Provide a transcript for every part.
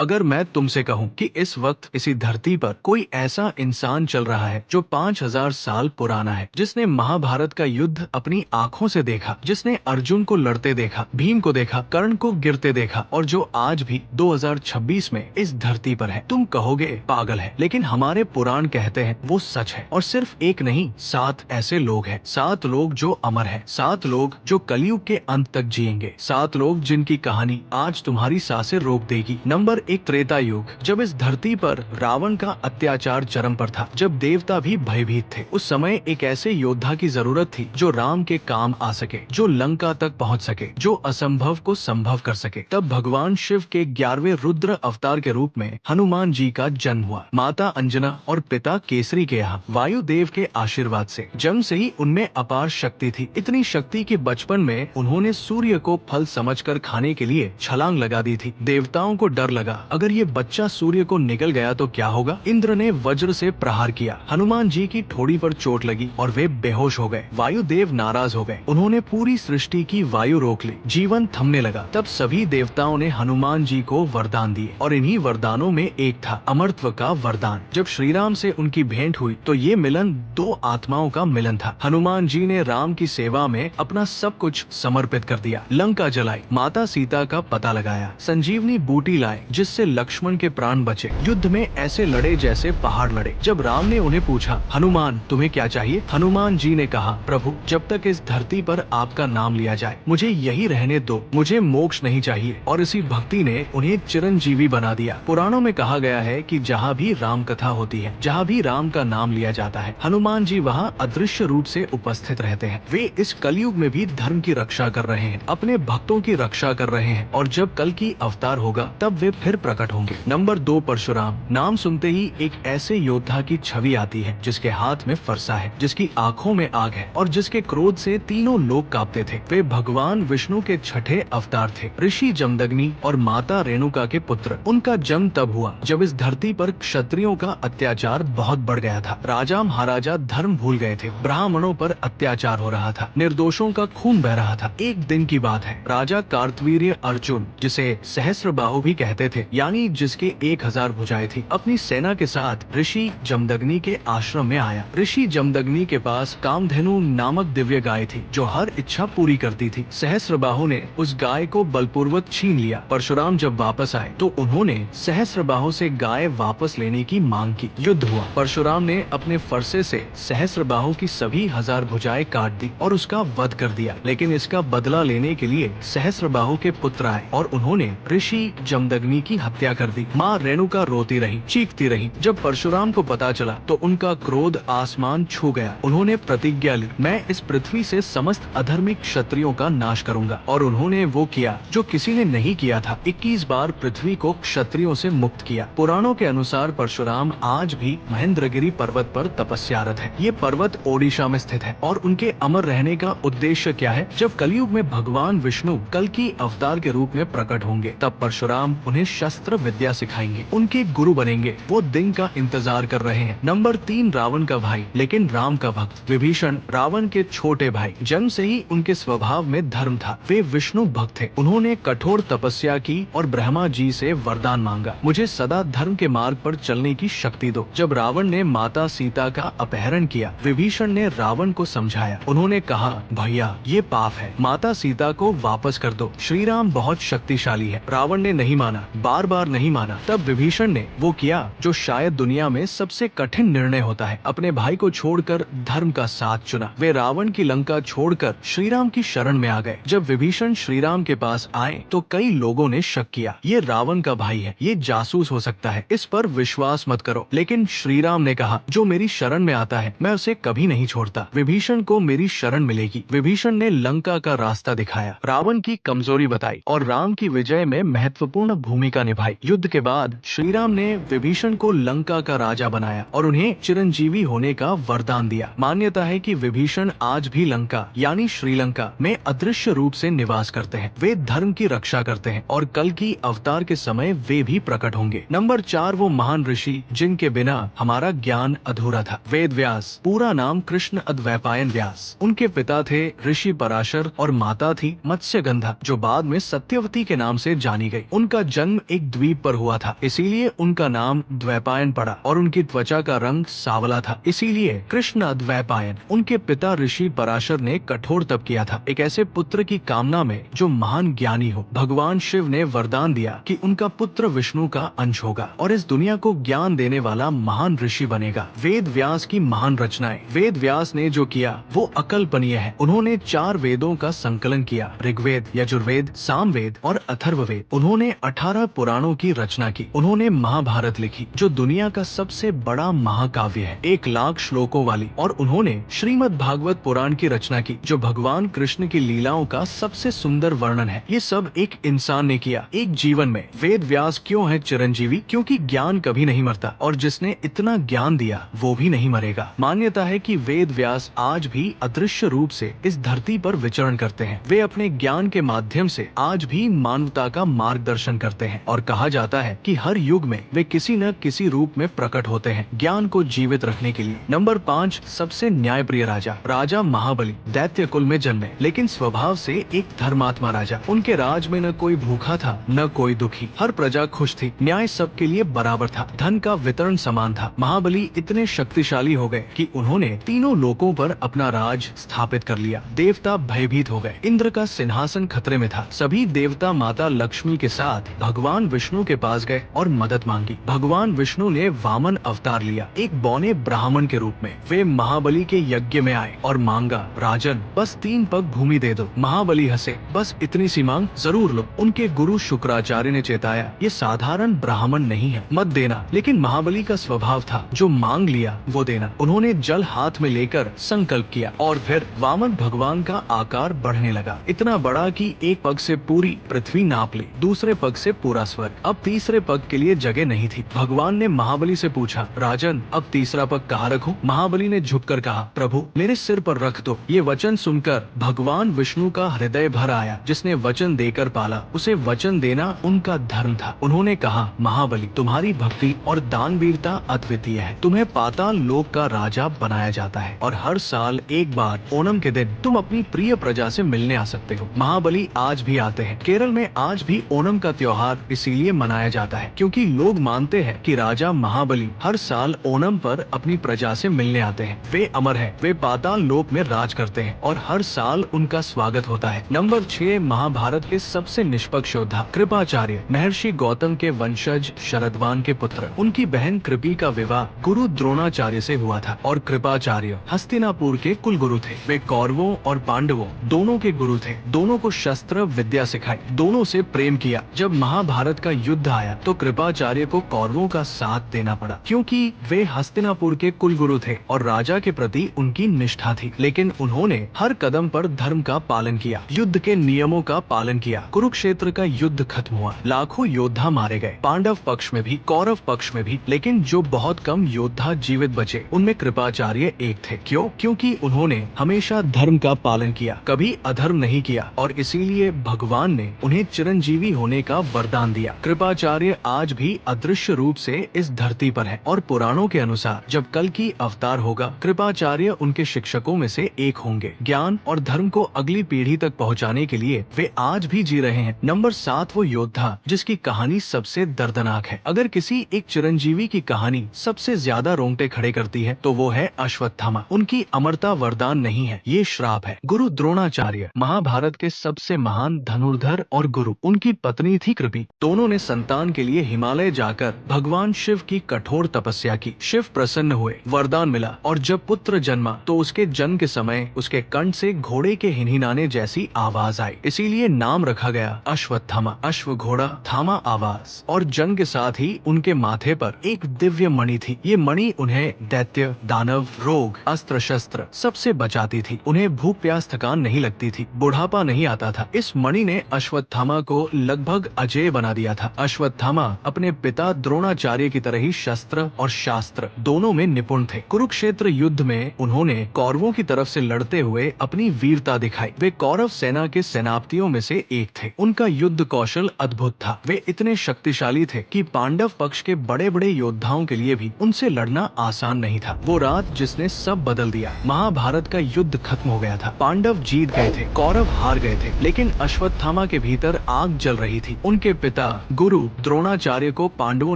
अगर मैं तुमसे कहूँ कि इस वक्त इसी धरती पर कोई ऐसा इंसान चल रहा है जो 5000 साल पुराना है, जिसने महाभारत का युद्ध अपनी आंखों से देखा, जिसने अर्जुन को लड़ते देखा, भीम को देखा, कर्ण को गिरते देखा, और जो आज भी 2026 में इस धरती पर है, तुम कहोगे पागल है, लेकिन हमारे पुराण कहते हैं वो सच है। और सिर्फ एक नहीं, 7 ऐसे लोग हैं, 7 लोग जो अमर है, 7 लोग जो कलयुग के अंत तक जिएंगे, 7 लोग जिनकी कहानी आज तुम्हारी सांसें रोक देगी। नंबर 1, त्रेता युग। जब इस धरती पर रावण का अत्याचार चरम पर था, जब देवता भी भयभीत थे, उस समय एक ऐसे योद्धा की जरूरत थी जो राम के काम आ सके, जो लंका तक पहुंच सके, जो असंभव को संभव कर सके। तब भगवान शिव के 11वें रुद्र अवतार के रूप में हनुमान जी का जन्म हुआ। माता अंजना और पिता केसरी के यहाँ वायुदेव के आशीर्वाद से जन्म से ही उनमें अपार शक्ति थी। इतनी शक्ति कि बचपन में उन्होंने सूर्य को फल समझकर खाने के लिए छलांग लगा दी थी। देवताओं को डर लगा, अगर ये बच्चा सूर्य को निकल गया तो क्या होगा। इंद्र ने वज्र से प्रहार किया, हनुमान जी की ठोड़ी पर चोट लगी और वे बेहोश हो गए। वायुदेव नाराज हो गए, उन्होंने पूरी सृष्टि की वायु रोक ली, जीवन थमने लगा। तब सभी देवताओं ने हनुमान जी को वरदान दिए और इन्हीं वरदानों में एक था अमरत्व का वरदान। जब श्री राम से उनकी भेंट हुई तो ये मिलन 2 आत्माओं का मिलन था। हनुमान जी ने राम की सेवा में अपना सब कुछ समर्पित कर दिया। लंका जलाई, माता सीता का पता लगाया, संजीवनी बूटी लाए जिससे लक्ष्मण के प्राण बचे, युद्ध में ऐसे लड़े जैसे पहाड़ लड़े। जब राम ने उन्हें पूछा, हनुमान तुम्हें क्या चाहिए, हनुमान जी ने कहा, प्रभु जब तक इस धरती पर आपका नाम लिया जाए मुझे यही रहने दो, मुझे मोक्ष नहीं चाहिए। और इसी भक्ति ने उन्हें चिरंजीवी बना दिया। पुराणों में कहा गया है कि जहाँ भी राम कथा होती है, जहाँ भी राम का नाम लिया जाता है, हनुमान जी वहाँ अदृश्य रूप से उपस्थित रहते हैं। वे इस कलयुग में भी धर्म की रक्षा कर रहे हैं, अपने भक्तों की रक्षा कर रहे हैं, और जब कल की अवतार होगा तब वे फिर प्रकट होंगे। नंबर 2, परशुराम। नाम सुनते ही एक ऐसे योद्धा की छवि आती है जिसके हाथ में फरसा है, जिसकी आंखों में आग है और जिसके क्रोध से तीनों लोग कांपते थे। वे भगवान विष्णु के 6ठे अवतार थे, ऋषि जमदग्नि और माता रेणुका के पुत्र। उनका जन्म तब हुआ जब इस धरती पर क्षत्रियों का अत्याचार बहुत बढ़ गया था। राजा महाराजा धर्म भूल गए थे, ब्राह्मणों पर अत्याचार हो रहा था, निर्दोषों का खून बह रहा था। एक दिन की बात है, राजा कार्तवीर्य अर्जुन, जिसे सहस्त्रबाहु भी कहते थे, यानी जिसके 1000 भुजाएं थी, अपनी सेना के साथ ऋषि जमदग्नि के आश्रम में आया। ऋषि जमदग्नि के पास कामधेनु नामक दिव्य गाय थी जो हर इच्छा पूरी करती थी। सहस्त्रबाहु ने उस गाय को बलपूर्वक छीन लिया। परशुराम जब वापस आए तो उन्होंने सहस्त्रबाहु से गाय वापस लेने की मांग की। युद्ध हुआ। परशुराम ने अपने फरसे से सहस्त्रबाहु की सभी 1000 भुजाएं काट दी और उसका वध कर दिया। लेकिन इसका बदला लेने के लिए सहस्त्रबाहु के पुत्र आए और उन्होंने ऋषि जमदग्नि की हत्या कर दी। माँ रेणुका रोती रही, चीखती रही। जब परशुराम को पता चला तो उनका क्रोध आसमान छू गया। उन्होंने प्रतिज्ञा ली, मैं इस पृथ्वी से समस्त अधर्मी क्षत्रियों का नाश करूंगा। और उन्होंने वो किया जो किसी ने नहीं किया था, 21 बार पृथ्वी को क्षत्रियों से मुक्त किया। पुराणों के अनुसार परशुराम आज भी महेंद्रगिरी पर्वत पर तपस्यारत है। ये पर्वत ओडिशा में स्थित है और उनके अमर रहने का उद्देश्य क्या है? जब कलयुग में भगवान विष्णु कल की अवतार के रूप में प्रकट होंगे तब परशुराम उन्हें शस्त्र विद्या सिखाएंगे, उनके गुरु बनेंगे। वो दिन का इंतजार कर रहे हैं। नंबर 3, रावण का भाई लेकिन राम का भक्त, विभीषण। रावण के छोटे भाई, जन्म से ही उनके स्वभाव में धर्म था। वे विष्णु भक्त थे। उन्होंने कठोर तपस्या की और ब्रह्मा जी से वरदान मांगा, मुझे सदा धर्म के मार्ग पर चलने की शक्ति दो। जब रावण ने माता सीता का अपहरण किया, विभीषण ने रावण को समझाया। उन्होंने कहा, भैया ये पाप है, माता सीता को वापस कर दो, श्री राम बहुत शक्तिशाली है। रावण ने नहीं माना, बार बार नहीं माना। तब विभीषण ने वो किया जो शायद दुनिया में सबसे कठिन निर्णय होता है, अपने भाई को छोड़कर धर्म का साथ चुना। वे रावण की लंका छोड़कर श्री राम की शरण में आ गए। जब विभीषण श्री राम के पास आए तो कई लोगों ने शक किया, ये रावण का भाई है, ये जासूस हो सकता है, इस पर विश्वास मत करो। लेकिन श्री राम ने कहा, जो मेरी शरण में आता है मैं उसे कभी नहीं छोड़ता। विभीषण को मेरी शरण मिलेगी। विभीषण ने लंका का रास्ता दिखाया, रावण की कमजोरी बताई और राम की विजय में महत्वपूर्ण भूमिका निभाई। युद्ध के बाद श्री राम ने विभीषण को लंका का राजा बनाया और उन्हें चिरंजीवी होने का वरदान दिया। मान्यता है कि विभीषण आज भी लंका यानी श्रीलंका में अदृश्य रूप से निवास करते हैं। वे धर्म की रक्षा करते हैं और कल की अवतार के समय वे भी प्रकट होंगे। नंबर 4, वो महान ऋषि जिनके बिना हमारा ज्ञान अधूरा था, वेद व्यास। पूरा नाम कृष्ण अद्वैपायन व्यास। उनके पिता थे ऋषि पराशर और माता थी मत्स्यगंधा, जो बाद में सत्यवती के नाम से जानी गई। उनका जन्म एक द्वीप पर हुआ था, इसीलिए उनका नाम द्वैपायन पड़ा और उनकी त्वचा का रंग सावला था, इसीलिए कृष्ण द्वैपायन। उनके पिता ऋषि पराशर ने कठोर तप किया था एक ऐसे पुत्र की कामना में जो महान ज्ञानी हो। भगवान शिव ने वरदान दिया कि उनका पुत्र विष्णु का अंश होगा और इस दुनिया को ज्ञान देने वाला महान ऋषि बनेगा। वेद व्यास की महान रचनाएं। वेद व्यास ने जो किया वो अकल्पनीय है। उन्होंने 4 वेदों का संकलन किया, ऋग्वेद, यजुर्वेद, सामवेद और अथर्ववेद। उन्होंने 18 पुराणों की रचना की। उन्होंने महाभारत लिखी जो दुनिया का सबसे बड़ा महाकाव्य है, 1 लाख श्लोकों वाली। और उन्होंने श्रीमद् भागवत पुराण की रचना की जो भगवान कृष्ण की लीलाओं का सबसे सुंदर वर्णन है। ये सब एक इंसान ने किया एक जीवन में। वेद व्यास क्यों है चिरंजीवी? क्योंकि ज्ञान कभी नहीं मरता और जिसने इतना ज्ञान दिया वो भी नहीं मरेगा। मान्यता है कि वेद व्यास आज भी अदृश्य रूप से इस धरती पर विचरण करते हैं। वे अपने ज्ञान के माध्यम से आज भी मानवता का मार्गदर्शन करते हैं और कहा जाता है कि हर युग में वे किसी न किसी रूप में प्रकट होते हैं ज्ञान को जीवित रखने के लिए। नंबर 5, सबसे न्यायप्रिय राजा। राजा महाबली दैत्य कुल में जन्मे लेकिन स्वभाव से एक धर्मात्मा राजा। उनके राज में न कोई भूखा था न कोई दुखी, हर प्रजा खुश थी, न्याय सबके लिए बराबर था, धन का वितरण समान था। महाबली इतने शक्तिशाली हो गए कि उन्होंने तीनों लोकों पर अपना राज स्थापित कर लिया। देवता भयभीत हो गए, इंद्र का सिंहासन खतरे में था। सभी देवता माता लक्ष्मी के साथ भगवान विष्णु के पास गए और मदद मांगी। भगवान विष्णु ने वामन अवतार लिया एक बौने ब्राह्मण के रूप में। वे महाबली के यज्ञ में आए और मांगा, राजन बस 3 पग भूमि दे दो। महाबली हंसे, बस इतनी सी मांग? जरूर लो। उनके गुरु शुक्राचार्य ने चेताया, ये साधारण ब्राह्मण नहीं है, मत देना। लेकिन महाबली का स्वभाव था जो मांग लिया वो देना। उन्होंने जल हाथ में लेकर संकल्प किया और फिर वामन भगवान का आकार बढ़ने लगा, इतना बड़ा कि एक पग से पूरी पृथ्वी नाप ली, दूसरे पग से पूरा स्वर्ग। अब तीसरे पग के लिए जगह नहीं थी। भगवान ने महाबली से पूछा, राजन अब तीसरा पग कहाँ रखूं? महाबली ने झुककर कहा, प्रभु मेरे सिर पर रख दो। ये वचन सुनकर भगवान विष्णु का हृदय भर आया। जिसने वचन देकर पाला उसे वचन देना उनका धर्म था। उन्होंने कहा, महाबली तुम्हारी भक्ति और दानवीरता अद्वितीय है। तुम्हें पाताल लोक का राजा बनाया जाता है और हर साल एक बार ओणम के दिन तुम अपनी प्रिय प्रजा से मिलने आ सकते हो। महाबली आज भी आते हैं। केरल में आज भी ओणम का त्योहार इसीलिए मनाया जाता है क्योंकि लोग मानते हैं कि राजा महाबली हर साल ओणम पर अपनी प्रजा से मिलने आते हैं। वे अमर हैं, वे पाताल लोक में राज करते हैं और हर साल उनका स्वागत होता है। नंबर 6, महाभारत के सबसे निष्पक्ष योद्धा कृपाचार्य। महर्षि गौतम के वंशज शरदवान के पुत्र। उनकी बहन कृपी का विवाह गुरु द्रोणाचार्य से हुआ था और कृपाचार्य हस्तिनापुर के कुलगुरु थे। वे कौरवों और पांडवों दोनों के गुरु थे। दोनों को शस्त्र विद्या सिखाई, दोनों से प्रेम किया। जब महाभारत का युद्ध आया तो कृपाचार्य को कौरवों का साथ देना पड़ा क्योंकि वे हस्तिनापुर के कुलगुरु थे और राजा के प्रति उनकी निष्ठा थी। लेकिन उन्होंने हर कदम पर धर्म का पालन किया, युद्ध के नियमों का पालन किया। कुरुक्षेत्र का युद्ध खत्म हुआ, लाखों योद्धा मारे गए, पांडव पक्ष में भी कौरव पक्ष में भी। लेकिन जो बहुत कम योद्धा जीवित बचे उनमें कृपाचार्य एक थे। क्यों? क्योंकि उन्होंने हमेशा धर्म का पालन किया, कभी अधर्म नहीं किया और इसीलिए भगवान ने उन्हें चिरंजीवी होने का वरदान दिया। कृपाचार्य आज भी अदृश्य रूप से इस धरती पर है और पुराणों के अनुसार जब कल की अवतार होगा कृपाचार्य उनके शिक्षकों में से एक होंगे। ज्ञान और धर्म को अगली पीढ़ी तक पहुंचाने के लिए वे आज भी जी रहे हैं। नंबर 7, वो योद्धा जिसकी कहानी सबसे दर्दनाक है। अगर किसी एक चिरंजीवी की कहानी सबसे ज्यादा रोंगटे खड़े करती है तो वो है अश्वत्थामा। उनकी अमरता वरदान नहीं है, ये श्राप है। गुरु द्रोणाचार्य महाभारत के सबसे महान धनुर्धर और गुरु। उनकी पत्नी थी कृपी। दोनों ने संतान के लिए हिमालय जाकर भगवान शिव की कठोर तपस्या की। शिव प्रसन्न हुए, वरदान मिला और जब पुत्र जन्मा तो उसके जन्म के समय उसके कंठ से घोड़े के हिनहिनाने जैसी आवाज आई, इसीलिए नाम रखा गया अश्वत्थामा। अश्व घोड़ा, थामा आवाज। और जन्म के साथ ही उनके माथे पर एक दिव्य मणि थी। ये मणि उन्हें दैत्य, दानव, रोग, अस्त्र शस्त्र सबसे बचाती थी। उन्हें भूख प्यास थकान नहीं लगती थी, बुढ़ापा नहीं आता था। इस मणि ने अश्वत्थामा को लगभग अजेय बना दिया था। अश्वत्थामा अपने पिता द्रोणाचार्य की तरह ही शस्त्र और शास्त्र दोनों में निपुण थे। कुरुक्षेत्र युद्ध में उन्होंने कौरवों की तरफ से लड़ते हुए अपनी वीरता दिखाई। वे कौरव सेना के सेनापतियों में से एक थे। उनका युद्ध कौशल अद्भुत था। वे इतने शक्तिशाली थे कि पांडव पक्ष के बड़े बड़े योद्धाओं के लिए भी उनसे लड़ना आसान नहीं था। वो रात जिसने सब बदल दिया। महाभारत का युद्ध खत्म हो गया था, पांडव जीत गए थे, कौरव हार गए थे, लेकिन अश्वत्थामा के भीतर आग जल रही थी। उनके पिता पिता गुरु द्रोणाचार्य को पांडवों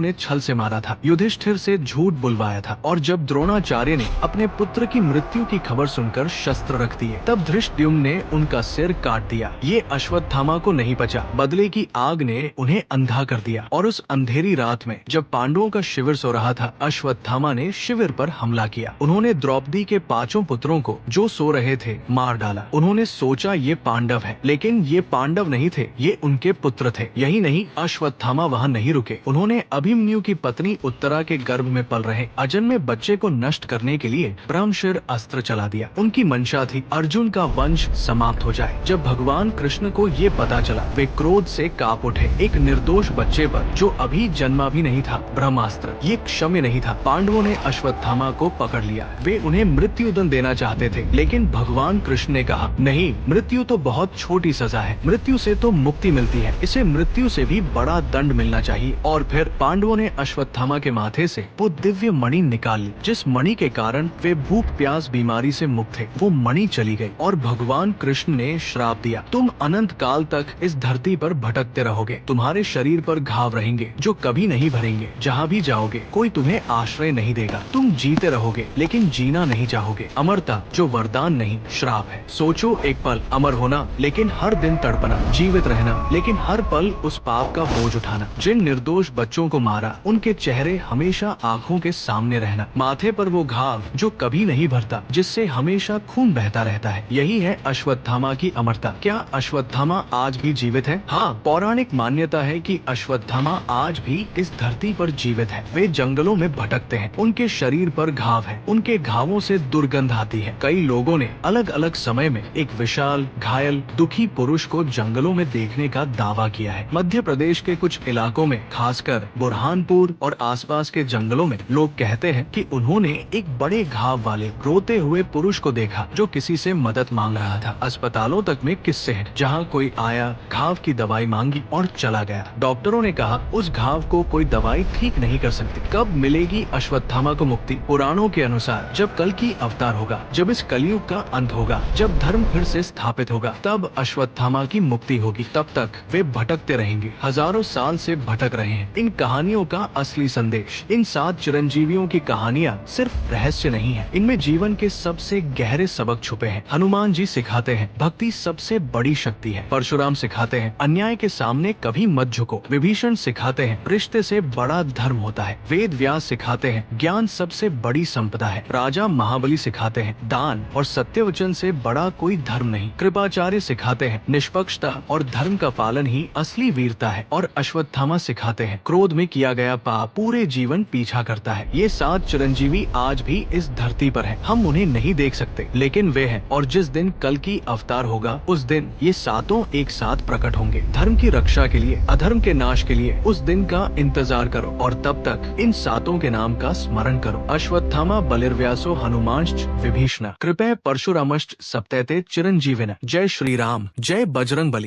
ने छल से मारा था, युधिष्ठिर से झूठ बुलवाया था, और जब द्रोणाचार्य ने अपने पुत्र की मृत्यु की खबर सुनकर शस्त्र रख दिए, तब धृष्टद्युम्न ने उनका सिर काट दिया। ये अश्वत्थामा को नहीं बचा, बदले की आग ने उन्हें अंधा कर दिया। और उस अंधेरी रात में जब पांडवों का शिविर सो रहा था, अश्वत्थामा ने शिविर पर हमला किया। उन्होंने द्रौपदी के 5 पुत्रों को जो सो रहे थे मार डाला। उन्होंने सोचा ये पांडव है, लेकिन ये पांडव नहीं थे, ये उनके पुत्र थे। यही नहीं, अश्वत्थामा वहाँ नहीं रुके। उन्होंने अभिमन्यु की पत्नी उत्तरा के गर्भ में पल रहे अजन्मे बच्चे को नष्ट करने के लिए ब्रह्मशिर अस्त्र चला दिया। उनकी मंशा थी अर्जुन का वंश समाप्त हो जाए। जब भगवान कृष्ण को ये पता चला, वे क्रोध से कांप उठे। एक निर्दोष बच्चे पर जो अभी जन्मा भी नहीं था, ब्रह्मास्त्र, ये क्षम्य नहीं था। पांडवों ने अश्वत्थामा को पकड़ लिया। वे उन्हें मृत्युदंड देना चाहते थे, लेकिन भगवान कृष्ण ने कहा, नहीं, मृत्यु तो बहुत छोटी सजा है, मृत्यु से तो मुक्ति मिलती है, इसे मृत्यु से भी बड़ा दंड मिलना चाहिए। और फिर पांडवों ने अश्वत्थामा के माथे से वो दिव्य मणि निकाल ली, जिस मणि के कारण वे भूख प्यास बीमारी से मुक्त थे। वो मणि चली गई और भगवान कृष्ण ने श्राप दिया, तुम अनंत काल तक इस धरती पर भटकते रहोगे, तुम्हारे शरीर पर घाव रहेंगे जो कभी नहीं भरेंगे, जहाँ भी जाओगे कोई तुम्हें आश्रय नहीं देगा, तुम जीते रहोगे लेकिन जीना नहीं चाहोगे। अमरता जो वरदान नहीं, श्राप है। सोचो, एक पल अमर होना लेकिन हर दिन तड़पना, जीवित रहना लेकिन हर पल उस पाप का बोझ उठाना। जिन निर्दोष बच्चों को मारा, उनके चेहरे हमेशा आंखों के सामने रहना, माथे पर वो घाव जो कभी नहीं भरता, जिससे हमेशा खून बहता रहता है। यही है अश्वत्थामा की अमरता। क्या अश्वत्थामा आज भी जीवित है? हाँ, पौराणिक मान्यता है कि अश्वत्थामा आज भी इस धरती पर जीवित है। वे जंगलों में भटकते हैं, उनके शरीर पर घाव है, उनके घावों से दुर्गंध आती है। कई लोगों ने अलग अलग समय में एक विशाल घायल दुखी पुरुष को जंगलों में देखने का दावा किया है। मध्य प्रदेश के कुछ इलाकों में, खासकर बुरहानपुर और आसपास के जंगलों में, लोग कहते हैं कि उन्होंने एक बड़े घाव वाले रोते हुए पुरुष को देखा जो किसी से मदद मांग रहा था। अस्पतालों तक में किस्से हैं जहां कोई आया, घाव की दवाई मांगी और चला गया। डॉक्टरों ने कहा उस घाव को कोई दवाई ठीक नहीं कर सकती। कब मिलेगी अश्वत्थामा को मुक्ति? पुराणों के अनुसार जब कल की अवतार होगा, जब इस कलयुग का अंत होगा, जब धर्म फिर से स्थापित होगा, तब अश्वत्थामा की मुक्ति होगी। तब तक वे भटकते रहेंगे, हजारों साल से भटक रहे हैं। इन कहानियों का असली संदेश, इन 7 चिरंजीवियों की कहानियाँ सिर्फ रहस्य नहीं है, इनमें जीवन के सबसे गहरे सबक छुपे हैं। हनुमान जी सिखाते हैं भक्ति सबसे बड़ी शक्ति है। परशुराम सिखाते हैं अन्याय के सामने कभी मत झुको। विभीषण सिखाते हैं रिश्ते से बड़ा धर्म होता है। वेद व्यास सिखाते हैं ज्ञान सबसे बड़ी संपदा है। राजा महाबली सिखाते हैं दान और सत्यवचन से बड़ा कोई धर्म नहीं। कृपाचार्य सिखाते हैं निष्पक्षता और धर्म का पालन ही असली वीरता है। और अश्वत्थामा सिखाते हैं क्रोध में किया गया पाप पूरे जीवन पीछा करता है। ये 7 चिरंजीवी आज भी इस धरती पर हैं। हम उन्हें नहीं देख सकते, लेकिन वे हैं, और जिस दिन कल की अवतार होगा, उस दिन ये 7 एक साथ प्रकट होंगे, धर्म की रक्षा के लिए, अधर्म के नाश के लिए। उस दिन का इंतजार करो और तब तक इन 7 के नाम का स्मरण करो। अश्वत्थामा बलिर्व्यासो हनुमांश्च विभीषण कृपया परशुरामश्च सप्तैते चिरंजीविन। जय श्री राम, जय बजरंग बली।